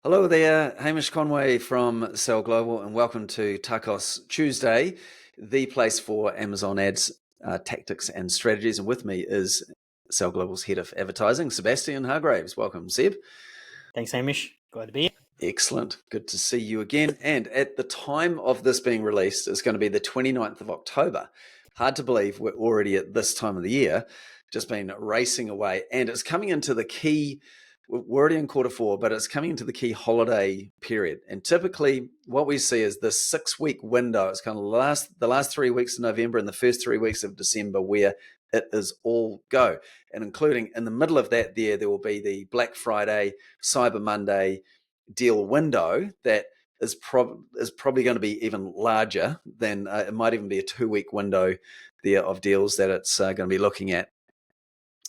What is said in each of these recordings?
Hello there, Hamish Conway from Sell Global, and welcome to TACOS Tuesday, the place for Amazon ads, tactics and strategies. And with me is Sell Global's head of advertising, Sebastian Hargraves. Welcome, Seb. Thanks, Hamish. Glad to be here. Excellent. Good to see you again. And at the time of this being released, it's going to be the 29th of October. Hard to believe we're already at this time of the year, just been racing away. And it's coming into the key, we're already in quarter four, but it's coming into the key holiday period. And typically what we see is this 6-week window. It's kind of the last 3 weeks of November and the first 3 weeks of December where it is all go. And including in the middle of that there will be the Black Friday, Cyber Monday deal window that is probably going to be even larger than it might even be a 2-week window there of deals that it's going to be looking at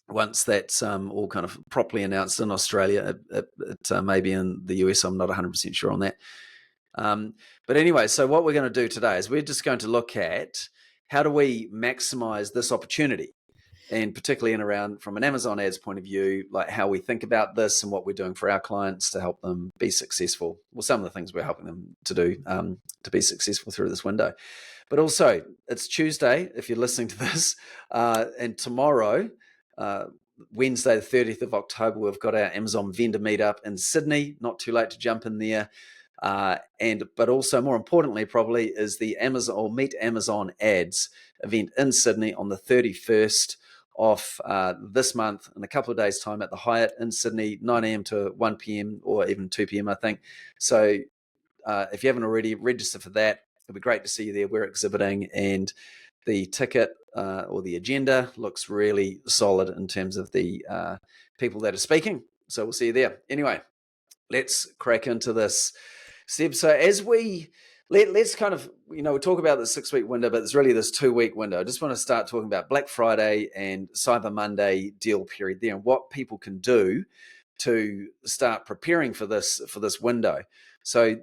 once that's all kind of properly announced in Australia. It may be in the US. I'm not 100% sure on that. But anyway, so what we're going to do today is we're just going to look at how do we maximize this opportunity, and particularly in around from an Amazon ads point of view, like how we think about this and what we're doing for our clients to help them be successful. Well, some of the things we're helping them to do to be successful through this window. But also, it's Tuesday, if you're listening to this, and tomorrow, Wednesday, the 30th of October, we've got our Amazon vendor meetup in Sydney. Not too late to jump in there. But also more importantly, probably is the Amazon or Meet Amazon Ads event in Sydney on the 31st of this month in a couple of days' time at the Hyatt in Sydney, 9 a.m. to 1 p.m. or even 2 p.m. I think. So if you haven't already, register for that. It'd be great to see you there. We're exhibiting, and the ticket or the agenda looks really solid in terms of the people that are speaking. So we'll see you there. Anyway, let's crack into this, Seb. So as let's kind of, we talk about the 6-week window, but it's really this 2-week window. I just want to start talking about Black Friday and Cyber Monday deal period there and what people can do to start preparing for this window. So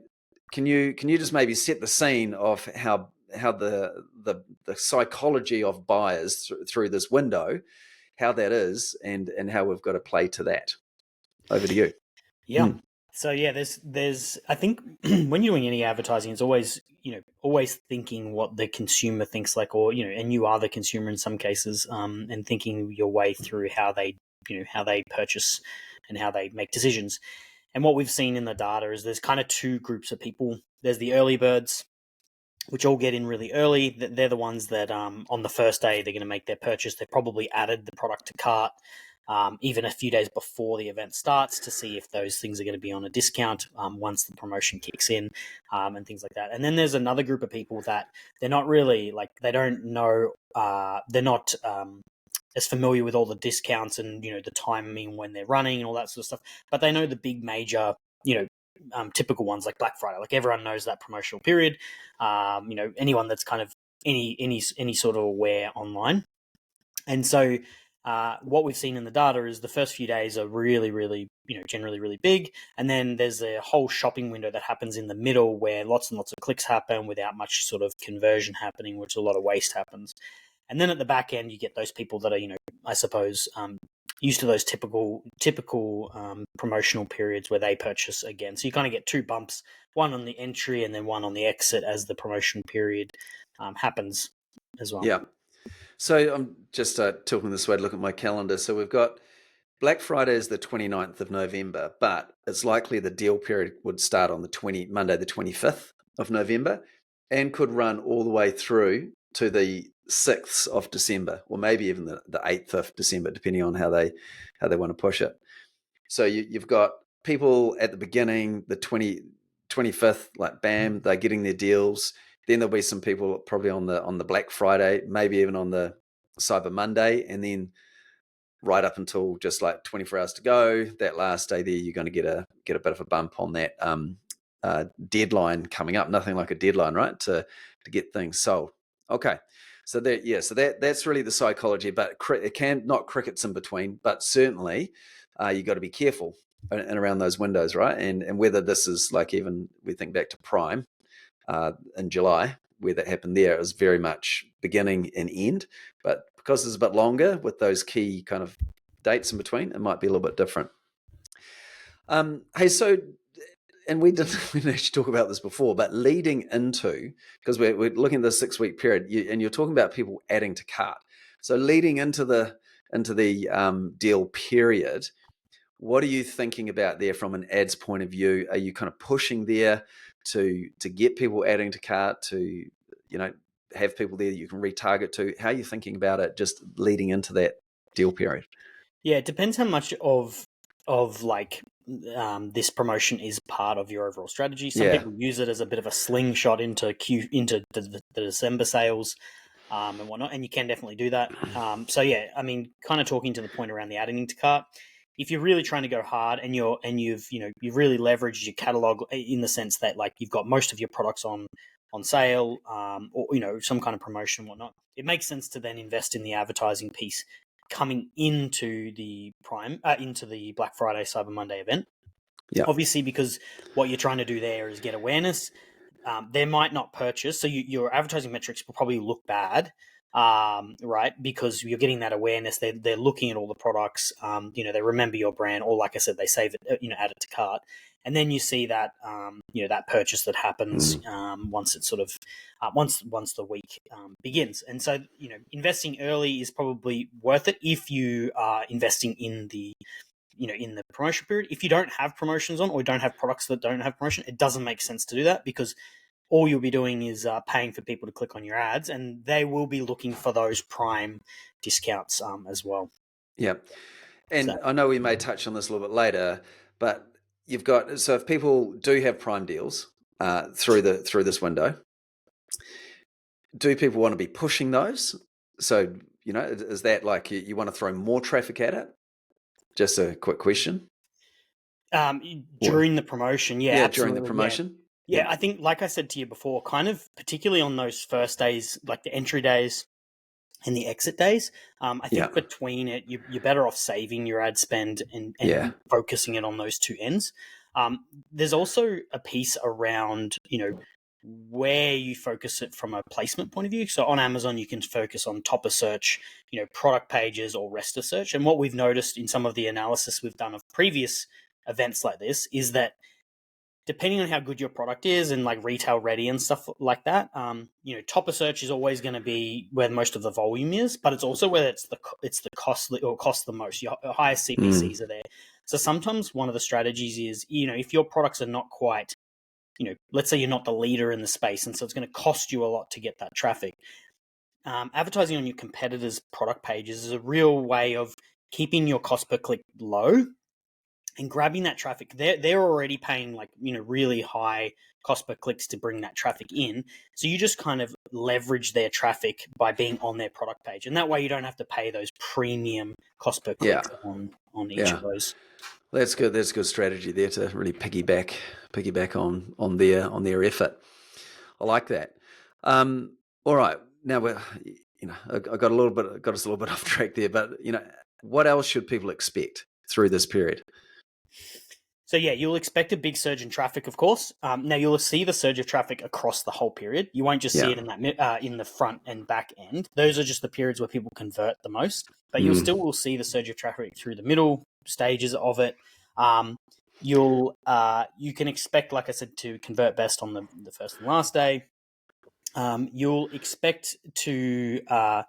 can you just maybe set the scene of how the psychology of buyers through this window, how that is, and how we've got to play to that? Over to you. Yeah. So yeah, there's I think when you're doing any advertising, it's always thinking what the consumer thinks like, or and you are the consumer in some cases, and thinking your way through how they purchase and how they make decisions. And what we've seen in the data is there's kind of two groups of people. There's the early birds, which all get in really early. They're the ones that on the first day they're going to make their purchase. They probably added the product to cart even a few days before the event starts to see if those things are going to be on a discount once the promotion kicks in, and things like that. And then there's another group of people that they're not really they don't know, they're not as familiar with all the discounts and the timing when they're running and all that sort of stuff, but they know the big major typical ones like Black Friday. Like everyone knows that promotional period. Anyone that's kind of any sort of aware online. And so what we've seen in the data is the first few days are really, really, generally really big. And then there's a whole shopping window that happens in the middle where lots and lots of clicks happen without much sort of conversion happening, which a lot of waste happens. And then at the back end, you get those people that are, I suppose, used to those typical promotional periods where they purchase again. So you kind of get two bumps, one on the entry and then one on the exit as the promotion period happens as well. Yeah. So I'm just tilting this way to look at my calendar. So we've got Black Friday is the 29th of November, but it's likely the deal period would start on Monday, the 25th of November, and could run all the way through to the 6th of December, or maybe even the 8th of December, depending on how they want to push it. So you've got people at the beginning, the 25th, like bam, they're getting their deals. Then there'll be some people probably on the Black Friday, maybe even on the Cyber Monday, and then right up until just like 24 hours to go, that last day there, you're going to get a bit of a bump on that deadline coming up. Nothing like a deadline, right, to get things sold. Okay, so that's really the psychology, but it can not crickets in between, but certainly you got to be careful and around those windows, right? And whether this is like, even we think back to Prime in July, where that happened there, is very much beginning and end, but because it's a bit longer with those key kind of dates in between, it might be a little bit different. Hey, so and we didn't, we didn't actually talk about this before, but leading into, because we're looking at the 6 week period, and you're talking about people adding to cart. So leading into the deal period, what are you thinking about there from an ads point of view? Are you kind of pushing there to get people adding to cart, to have people there that you can retarget to? How are you thinking about it just leading into that deal period? Yeah, it depends how much of like this promotion is part of your overall strategy. Some Yeah. people use it as a bit of a slingshot into the December sales and whatnot, and you can definitely do that. So yeah, I mean, kind of talking to the point around the adding to cart. If you're really trying to go hard and you've really leveraged your catalog in the sense that like you've got most of your products on sale, or some kind of promotion and whatnot, it makes sense to then invest in the advertising piece coming into the into the Black Friday Cyber Monday event. Yeah. Obviously, because what you're trying to do there is get awareness. They might not purchase, so your advertising metrics will probably look bad, right? Because you're getting that awareness. They're looking at all the products. They remember your brand, or like I said, they save it, add it to cart, and then you see that that purchase that happens once it's sort of once the week begins. And so investing early is probably worth it if you are investing in the in the promotion period. If you don't have promotions on, or don't have products that don't have promotion, it doesn't make sense to do that, because all you'll be doing is paying for people to click on your ads, and they will be looking for those prime discounts as well. Yeah. And So, I know we may touch on this a little bit later, but so if people do have prime deals through this window, do people want to be pushing those? So, is that like you want to throw more traffic at it? Just a quick question. during the promotion, yeah, Yeah, during the absolutely, yeah. promotion. Yeah, Yep. I think, like I said to you before, kind of particularly on those first days, like the entry days and the exit days, I Yeah. think between it, you're better off saving your ad spend and Yeah. focusing it on those two ends. There's also a piece around, where you focus it from a placement point of view. So on Amazon, you can focus on top of search, product pages, or rest of search. And what we've noticed in some of the analysis we've done of previous events like this is that depending on how good your product is and like retail ready and stuff like that, top of search is always going to be where most of the volume is, but it's also where it's the costly, or cost the most. Your highest CPCs are there. So sometimes one of the strategies is, if your products are not quite, let's say you're not the leader in the space, and so it's going to cost you a lot to get that traffic. Advertising on your competitors' product pages is a real way of keeping your cost per click low and grabbing that traffic. They're already paying really high cost per clicks to bring that traffic in. So you just kind of leverage their traffic by being on their product page, and that way you don't have to pay those premium cost per clicks on each of those. That's good. That's good strategy there to really piggyback on their effort. I like that. All right, now I got us a little bit off track there, but what else should people expect through this period? So yeah, you'll expect a big surge in traffic, of course. Now you'll see the surge of traffic across the whole period. You won't just see it in that in the front and back end. Those are just the periods where people convert the most. But you'll still will see the surge of traffic through the middle stages of it. You can expect, like I said, to convert best on the first and last day. You'll expect to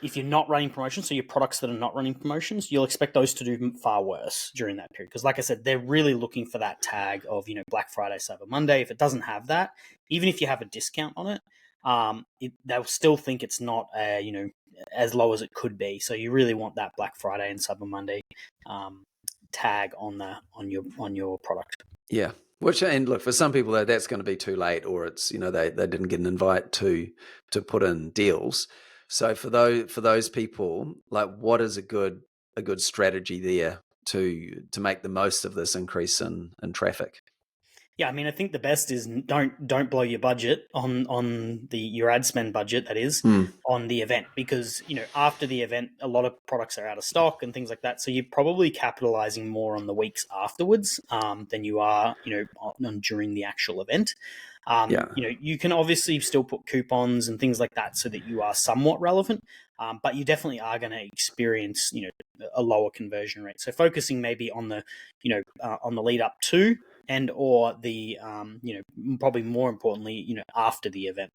if you're not running promotions, so your products that are not running promotions, you'll expect those to do far worse during that period. Because like I said, they're really looking for that tag of, Black Friday, Cyber Monday. If it doesn't have that, even if you have a discount on it, they'll still think it's not, as low as it could be. So you really want that Black Friday and Cyber Monday tag on your product. Yeah. And look, for some people though, that's going to be too late, or it's they didn't get an invite to put in deals. So for those people, like, what is a good strategy there to make the most of this increase in traffic? Yeah, I mean, I think the best is don't blow your budget on your ad spend budget, that is, on the event, because after the event a lot of products are out of stock and things like that. So you're probably capitalizing more on the weeks afterwards than you are during the actual event. You can obviously still put coupons and things like that so that you are somewhat relevant, but you definitely are going to experience a lower conversion rate. So focusing maybe on the on the lead up to and or the probably more importantly, after the event.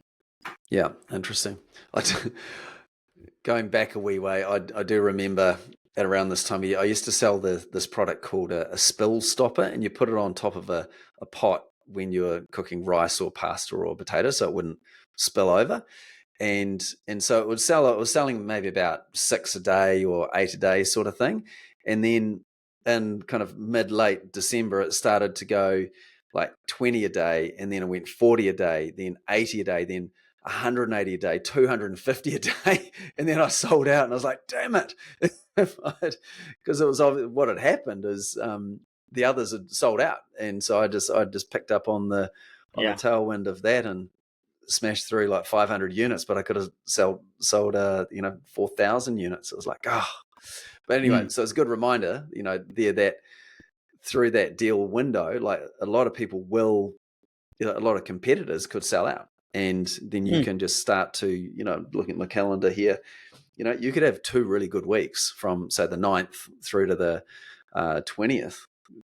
Yeah, interesting. Going back a wee way, I do remember at around this time of year, I used to sell this product called a spill stopper, and you put it on top of a pot when you're cooking rice or pasta or potato, so it wouldn't spill over. And so it would sell. It was selling maybe about 6 a day or 8 a day sort of thing, and then in kind of mid late December, it started to go like 20 a day, and then it went 40 a day, then 80 a day, then 180 a day, 250 a day, and then I sold out, and I was like, "Damn it!" Because it was what had happened is the others had sold out, and so I just picked up on the Yeah. tailwind of that and smashed through like 500 units, but I could have sold 4,000 units. It was like, oh, but anyway, so it's a good reminder, there that through that deal window, like a lot of people will, a lot of competitors could sell out. And then you can just start to, looking at my calendar here, you could have 2 really good weeks from say the 9th through to the 20th.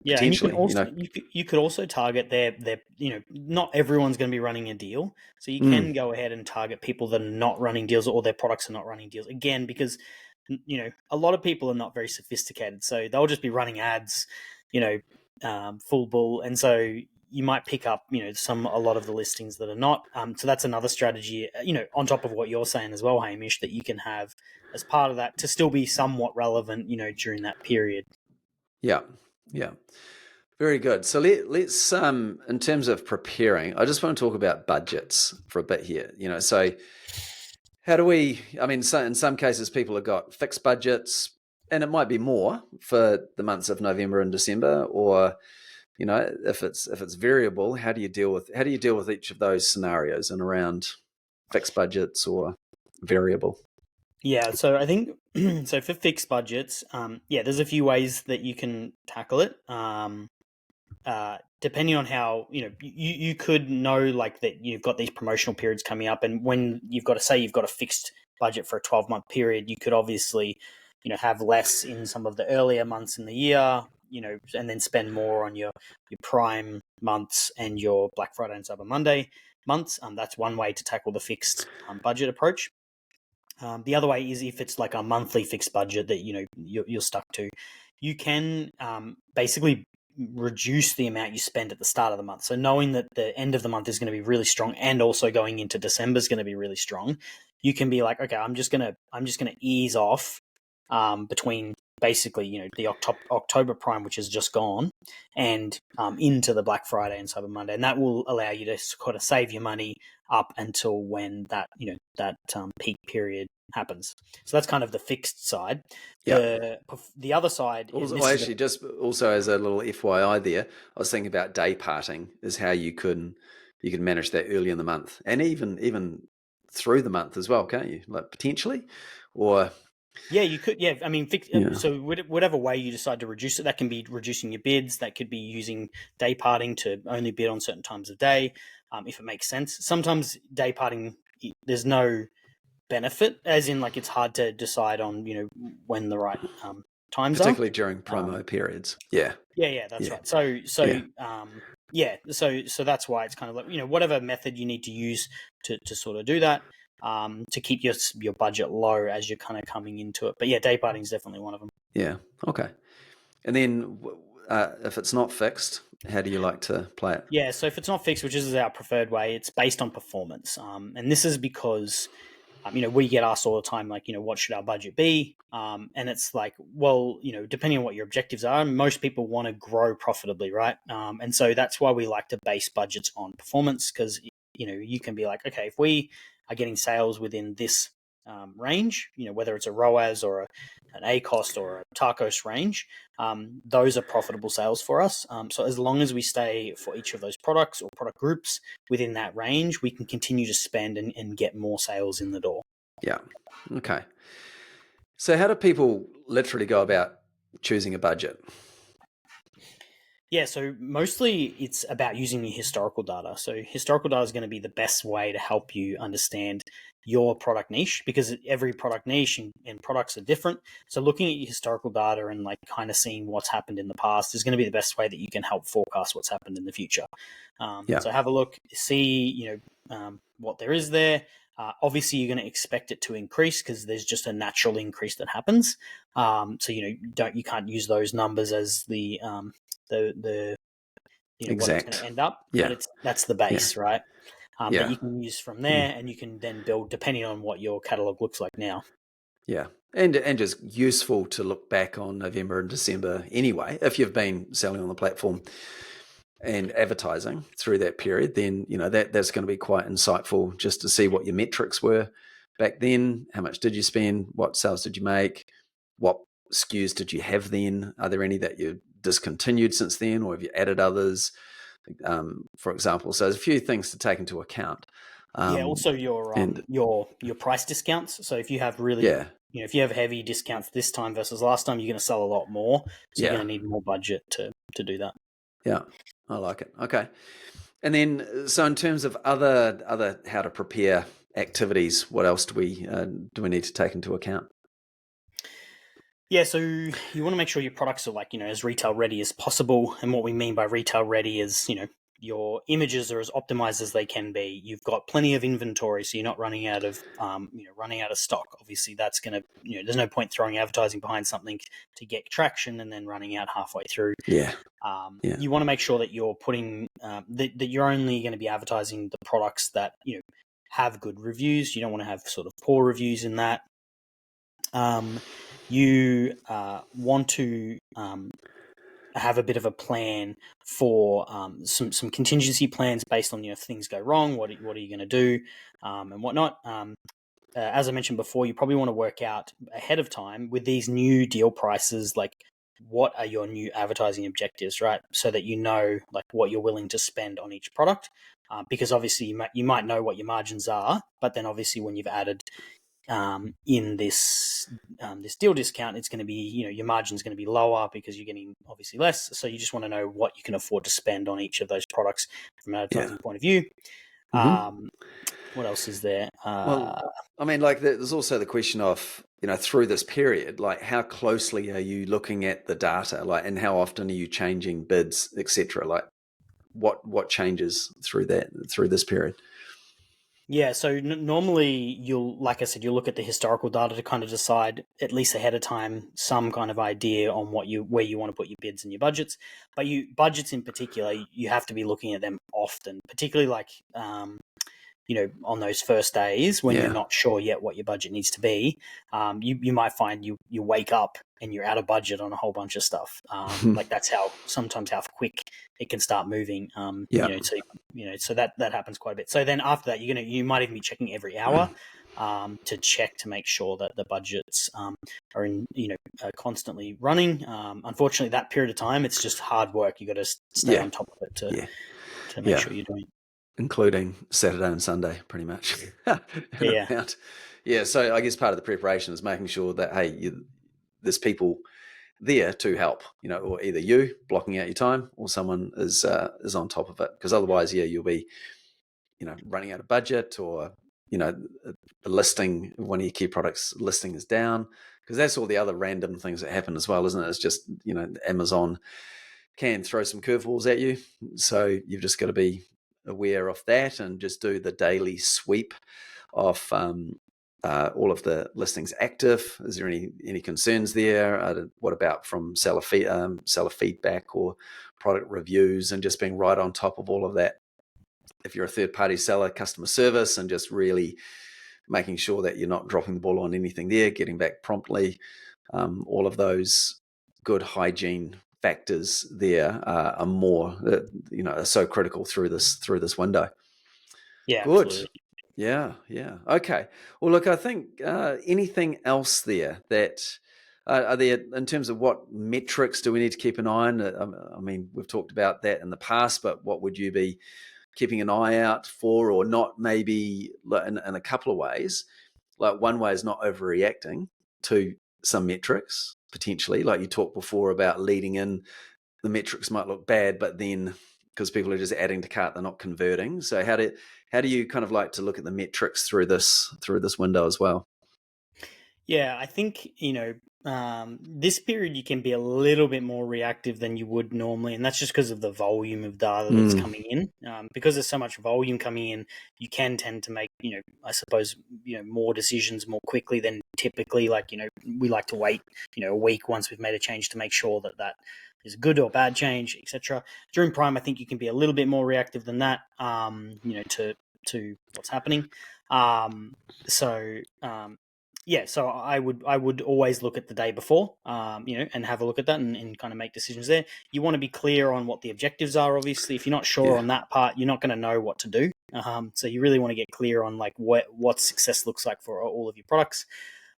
Yeah, and you can Potentially, also you could also target their not everyone's going to be running a deal, so you can go ahead and target people that are not running deals or their products are not running deals again, because a lot of people are not very sophisticated, so they'll just be running ads, full bull, and so you might pick up a lot of the listings that are not. So that's another strategy, on top of what you're saying as well, Hamish, that you can have as part of that to still be somewhat relevant, during that period. Yeah, yeah. Very good. So let's in terms of preparing, I just want to talk about budgets for a bit here. So how do we? I mean, so in some cases, people have got fixed budgets, and it might be more for the months of November and December, or if it's variable, how do you deal with each of those scenarios and around fixed budgets or variable? Yeah, so I think so for fixed budgets, there's a few ways that you can tackle it. Depending on how you could know like that you've got these promotional periods coming up, and when you've got a fixed budget for a 12-month period, you could obviously have less in some of the earlier months in the year, and then spend more on your prime months and your Black Friday and Cyber Monday months. That's one way to tackle the fixed budget approach. The other way is if it's like a monthly fixed budget that you're stuck to, you can basically reduce the amount you spend at the start of the month. So knowing that the end of the month is going to be really strong, and also going into December is going to be really strong, you can be like, okay, I'm just gonna ease off between basically the October Prime, which is just gone, and into the Black Friday and Cyber Monday, and that will allow you to kind of save your money up until when that peak period happens. So that's kind of the fixed side. Yeah. The other side is actually just also as a little FYI there, I was thinking about day parting is how you can manage that early in the month, and even through the month as well, can't you? Like potentially, or yeah, you could. Yeah, I mean, so whatever way you decide to reduce it, that can be reducing your bids. That could be using day parting to only bid on certain times of day, if it makes sense. Sometimes day parting, there's no benefit, as in like it's hard to decide on when the right times particularly are, during promo periods. Yeah, that's right. So that's why it's kind of like whatever method you need to use to sort of do that, to keep your budget low as you're kind of coming into it. But yeah, day parting is definitely one of them. Yeah. Okay. And then if it's not fixed, how do you like to play it? Yeah, so if it's not fixed, which is our preferred way, it's based on performance. And this is because we get asked all the time, like, what should our budget be? And it's like, well, depending on what your objectives are, most people want to grow profitably, right? And so that's why we like to base budgets on performance, because, you can be like, okay, if we are getting sales within this range, whether it's a ROAS or an ACOS or a TACOS range, those are profitable sales for us. So as long as we stay for each of those products or product groups within that range, we can continue to spend and get more sales in the door. Yeah. Okay. So how do people literally go about choosing a budget? Yeah, so mostly it's about using your historical data. So historical data is going to be the best way to help you understand your product niche, because every product niche and products are different. So looking at your historical data and like kind of seeing what's happened in the past is going to be the best way that you can help forecast what's happened in the future. Yeah, So have a look, see what there is there. Obviously, you're going to expect it to increase because there's just a natural increase that happens. So you can't use those numbers as the what it's going to exact. end up, but Yeah, that's the yeah, base, right? That yeah. you can use from Mm. there, and you can then build depending on what your catalog looks like now. Yeah. And just useful to look back on November and December anyway. If you've been selling on the platform and advertising through that period, then that's going to be quite insightful just to see what your metrics were back then. How much did you spend? What sales did you make? What SKUs did you have then? Are there any that you discontinued since then, or have you added others? For example, so there's a few things to take into account. Yeah, Um, also and your price discounts. So if you have really yeah, if you have heavy discounts this time versus last time, you're going to sell a lot more. So you're yeah, going to need more budget to do that. yeah, I like it. Okay. And then, so in terms of other how to prepare activities, what else do we need to take into account? Yeah, so you want to make sure your products are like, as retail ready as possible. And what we mean by retail ready is, your images are as optimized as they can be. You've got plenty of inventory, so you're not running out of, running out of stock. Obviously, that's going to, there's no point throwing advertising behind something to get traction and then running out halfway through. Yeah, yeah, You want to make sure that you're putting that you're only going to be advertising the products that have good reviews. You don't want to have sort of poor reviews in that. You want to have a bit of a plan for some contingency plans based on if things go wrong. What are you going to do and whatnot. As I mentioned before, you probably want to work out ahead of time with these new deal prices, like what are your new advertising objectives, right? So that you know like what you're willing to spend on each product. Because obviously you might know what your margins are, but then obviously when you've added in this deal discount, it's going to be your margin is going to be lower because you're getting obviously less. So you just want to know what you can afford to spend on each of those products from an yeah. advertising point of view. Hmm. What else is there? Well, I mean, like there's also the question of through this period, like how closely are you looking at the data, like, and how often are you changing bids, etc. Like, what changes through this period? Yeah, so normally like I said, you'll look at the historical data to kind of decide at least ahead of time some kind of idea on where you want to put your bids and your budgets. But budgets in particular, you have to be looking at them often, particularly like on those first days when you're Yeah. not sure yet what your budget needs to be. You might find you wake up and you're out of budget on a whole bunch of stuff. Like that's how quick it can start moving. Yeah. So that happens quite a bit. So then after that, you might even be checking every hour to check to make sure that the budgets are in constantly running. Unfortunately, that period of time, it's just hard work. You got to stay Yeah. on top of it Yeah. to make Yeah. sure you're doing. Including Saturday and Sunday, pretty much. And Yeah. around. Yeah, so I guess part of the preparation is making sure that there's people there to help, or either you blocking out your time, or someone is on top of it. Because otherwise, yeah, you'll be running out of budget, or the listing, one of your key products listing is down, because that's all the other random things that happen as well, isn't it? It's just Amazon can throw some curveballs at you. So you've just got to be aware of that and just do the daily sweep of all of the listings active. Is there any concerns there? What about from seller feedback or product reviews, and just being right on top of all of that? If you're a third-party seller, customer service, and just really making sure that you're not dropping the ball on anything there, getting back promptly. All of those good hygiene factors there are more are so critical through this window. Yeah, Good. absolutely. Yeah, yeah. Okay. Well, look, I think anything else there that are there in terms of what metrics do we need to keep an eye on? I mean, we've talked about that in the past, but what would you be keeping an eye out for, or not? Maybe in a couple of ways. Like, one way is not overreacting to some metrics potentially, like you talked before about leading in the metrics might look bad, but then because people are just adding to cart, they're not converting. So how do you kind of like to look at the metrics through this window as well? Yeah, I think, this period you can be a little bit more reactive than you would normally, and that's just because of the volume of data that's coming in. Because there's so much volume coming in, you can tend to make, I suppose, more decisions more quickly than typically. Like, we like to wait, a week once we've made a change to make sure that that is a good or bad change, etc. During Prime, I think you can be a little bit more reactive than that, to what's happening. So yeah, so I would always look at the day before, and have a look at that and kind of make decisions there. You want to be clear on what the objectives are. Obviously, if you're not sure on that part, you're not going to know what to do. So you really want to get clear on like what success looks like for all of your products,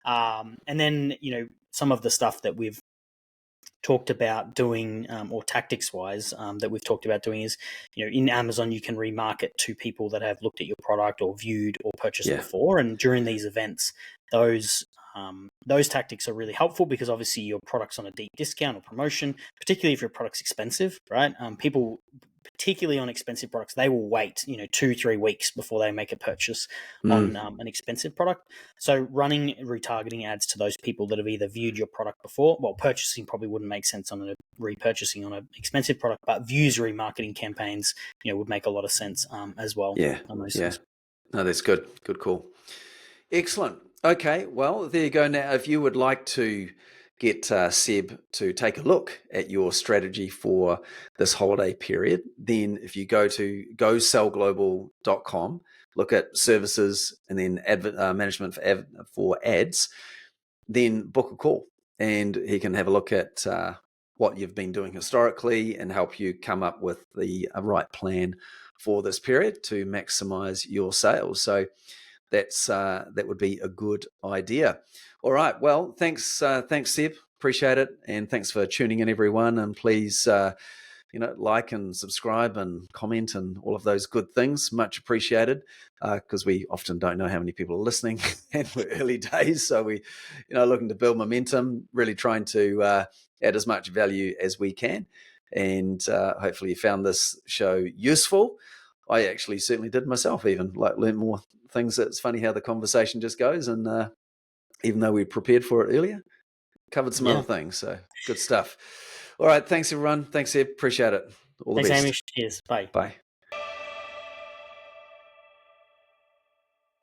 and then some of the stuff that we've talked about doing, or tactics wise, that we've talked about doing is, in Amazon, you can remarket to people that have looked at your product or viewed or purchased before. And during these events, those tactics are really helpful because obviously your product's on a deep discount or promotion, particularly if your product's expensive, right? People, particularly on expensive products, they will wait, 2-3 weeks before they make a purchase on an expensive product. So running retargeting ads to those people that have either viewed your product before, well, purchasing probably wouldn't make sense on a repurchasing on an expensive product, but views remarketing campaigns, would make a lot of sense as well. On those things. No, that's good. Good call. Excellent. Okay, well, there you go. Now, if you would like to get Seb to take a look at your strategy for this holiday period, then if you go to gosellglobal.com, look at services and then management for ads, then book a call and he can have a look at what you've been doing historically and help you come up with the right plan for this period to maximize your sales. So that would be a good idea. All right. Well, thanks, Seb. Appreciate it, and thanks for tuning in, everyone. And please, like and subscribe and comment and all of those good things. Much appreciated, because we often don't know how many people are listening, and we're early days, so we, looking to build momentum, really trying to add as much value as we can, and hopefully you found this show useful. I actually certainly did myself, even like learn more things. It's funny how the conversation just goes, and even though we prepared for it earlier, covered some other things. So good stuff. All right, thanks everyone. Thanks, Eb. Appreciate it. All the best. Thanks, Hamish. Cheers. Bye. Bye.